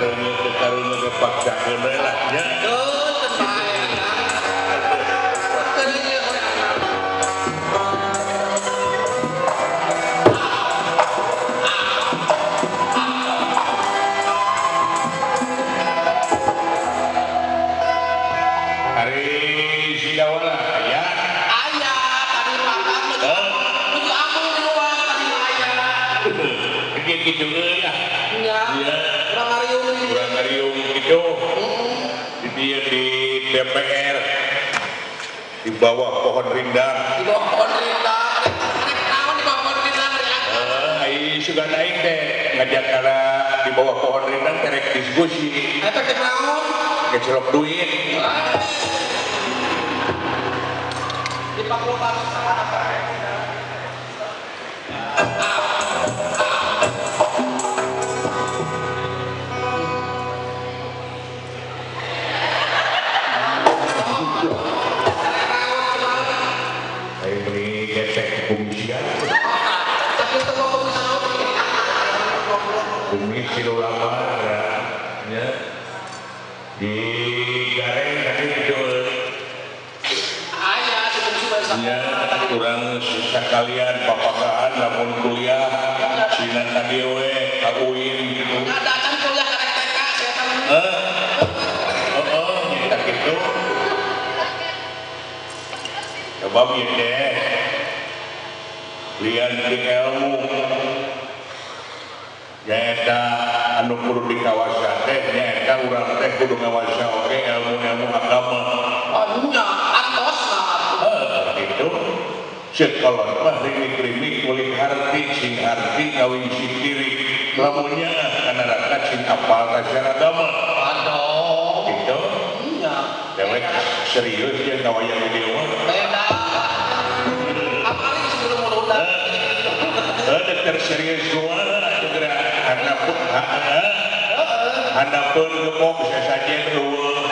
karena dipaksakeun we lah nya. Gitu lah ya kurang ngariung gitu dia di DPR di bawah pohon rindang sudah naik deh ngajak kala di bawah pohon rindang terek diskusi ngecelok duit di Pakulan bumi kilo lama ya di gareng tadi itu ya kurang susah kalian papagaan namun kuliah sinan tadi we kaguin gitu datang kuliah karek TK nyata gitu coba biar deh lihat di ilmu nyaeta anu kudu di kawasan teh nyaeta urang teh kudu ngawasa oge ilmu-ilmu agama nya antos gitu sekolot mah rimik-rimik kulit harti sing harti ngawin si kiri lamunnya kana rakat sing apal kajian agama aduh gitu iya dewek serius jeung kawayang di dieu beda apalagi sebelum mulundan dokter serius gua handapun gepok bisa saja eueuh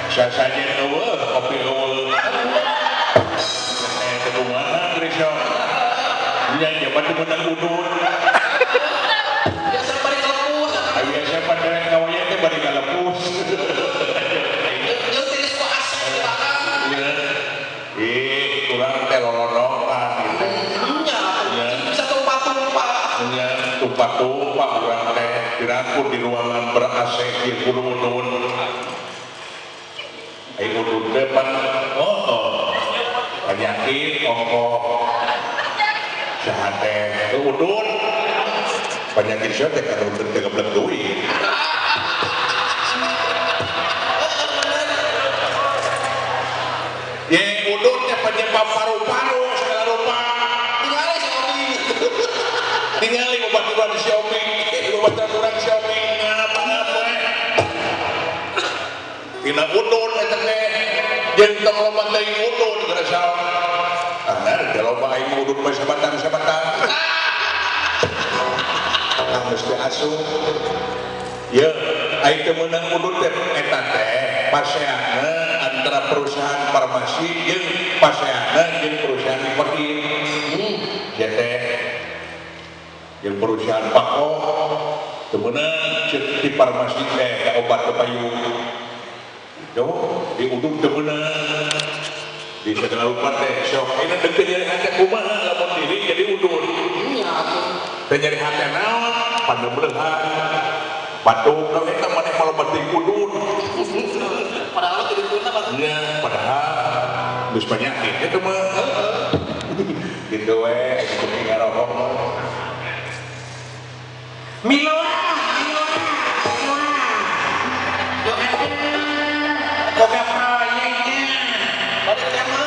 bisa saja eueuh kopi eueuh eta kumaha Grisyo nya jaman teu meunang udun biasa bari kalepus biasa padahal kawaya teh bari kalepus jeung tiris ku asep di belakang kurang teh lolonokan gitu tumpah-tumpah orang teh dirangkul di ruangan ber-AC di gunung udun ayo udun depan banyakin ongkoh sehate udun banyakin siapa kan udun tegeblek duit ye udun teh penyebab paru-paru segala rupa tinggali obat-obat Xiaomi obat-obat Xiaomi ngapa-ngapa tina udun eta teh jeung loba teuing udun gerasa ada loba aing udun mah sabatan geus teh asup ye aing teh meunang udun teh eta teh paseana antara perusahaan farmasi jeung paseana jeung perusahaan Iperkin ya teh yang perusahaan Pako temenan di farmasi teh obat kepayung itu di udun temenan di segala rupa teh sok ini deket nyari hati kumaha lamun diri jadi udun teh nyari hati naon pandemeuhan batuk kalau eta maneh malah batik udun padahal jadi udun apa nya padahal geus penyakit eta mah gitu we kudu ngarohok Milo boga proyeknya balik tema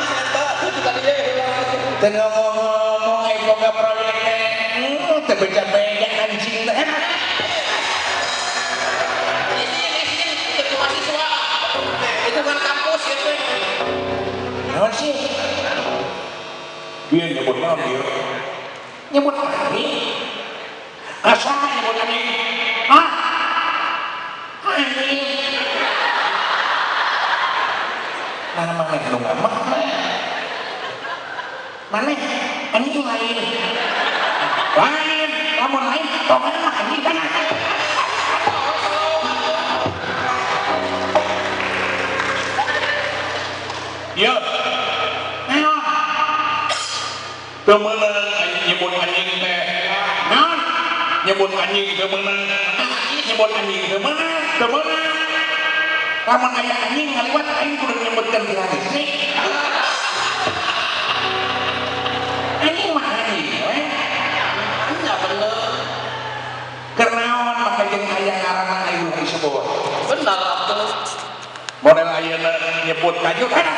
tengah ngomong boga proyeknya terbeja-beja anjing ini ketua siswa itu kan kampus gitu naon sih dia nyebut nama dia nyebut kami asal nyebut kami mana maneh nu ngamak mana anjing lain lain lamun lain pokoknya mah anjing kan ya naon temenan nyebut anjing teh naon nyebut anjing temenan nyebut anjing temenan lamun aya anjing ngaliwat aing kudu nyebutkeun di hadis anjing mah anjing we nya bener kernaon maka jeung aya ngaranna aya disebut bener atuh model ayeuna nyebut kajut eta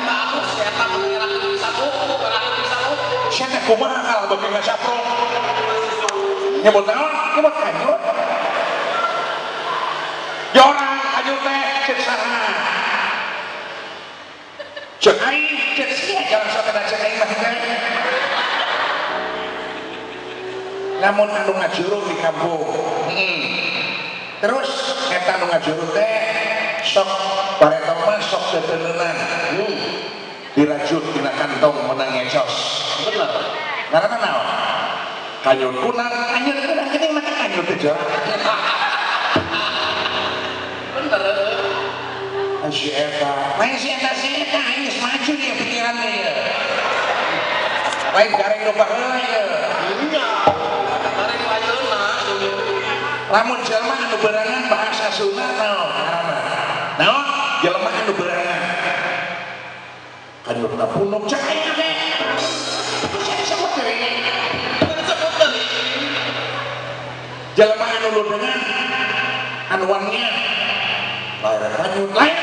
alus eta pengiran bisa buku siapa kumaha kalau bagi ngasapro nyebut naon nyebut kajut jorang kajut teh cek sarana cek aing cek sia jangan sampai cek aing mah teh namun anu ngajurung di kampung terus eta anu ngajurung teh sok paretong mah sok teteneunan dirajut dina kantong menang ngecos bener ngaranna naon kanyut kunang kanyut kunang geuning mah kanyut teh jor bener si eta main si eta aing geus maju dia pikiran dia lain gareng nu baheula ye gareng ayeuna lamun jelema anu berangan bahasa Sunda naon ngaranna naon jelema anu berangan kanyutna punuk cek aing teh disebut deui jelema anu ludengan anu wangian lain kanyut lain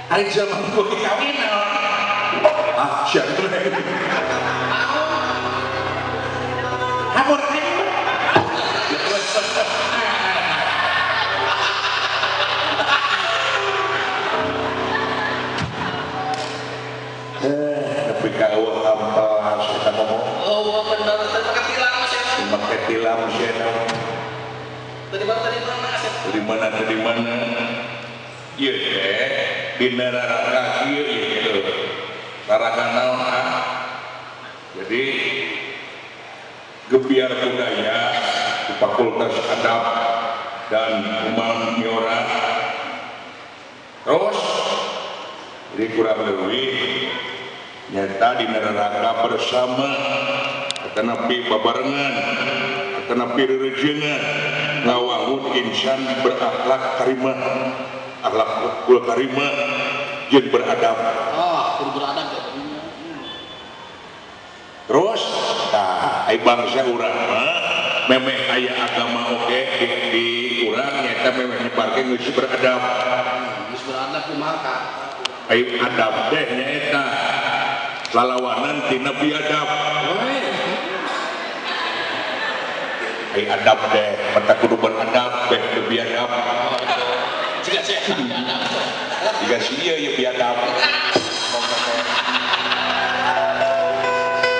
aing jelema kudu kawin naon ah sian teh hamur tapi kau hampal saya ngomong oh benar pakai tilam mas ya pakai tilam saya dari mana iya teh di neraka kieu gitu neraka naon jadi gebiar budaya di Fakultas Adab dan Humaniora terus jadi kurang lebih nyata di neraka bersama atanapi babarengan atanapi rerejengan ngawahun insan berakhlak karimah akhlakul karimah jeung beradab beradab terus tah ai bangsa urang mah memeh aya agama oge di urang nyata memeh nyebarkeun geus beradab kumaha ai adab teh nyaeta lalawanan tina biadab ai adab teh mata kudu beradab teh teu biadab jika saya biadab jika sia ya biadab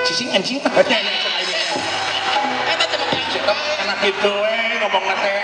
cicing anjing anak itu ngomong teh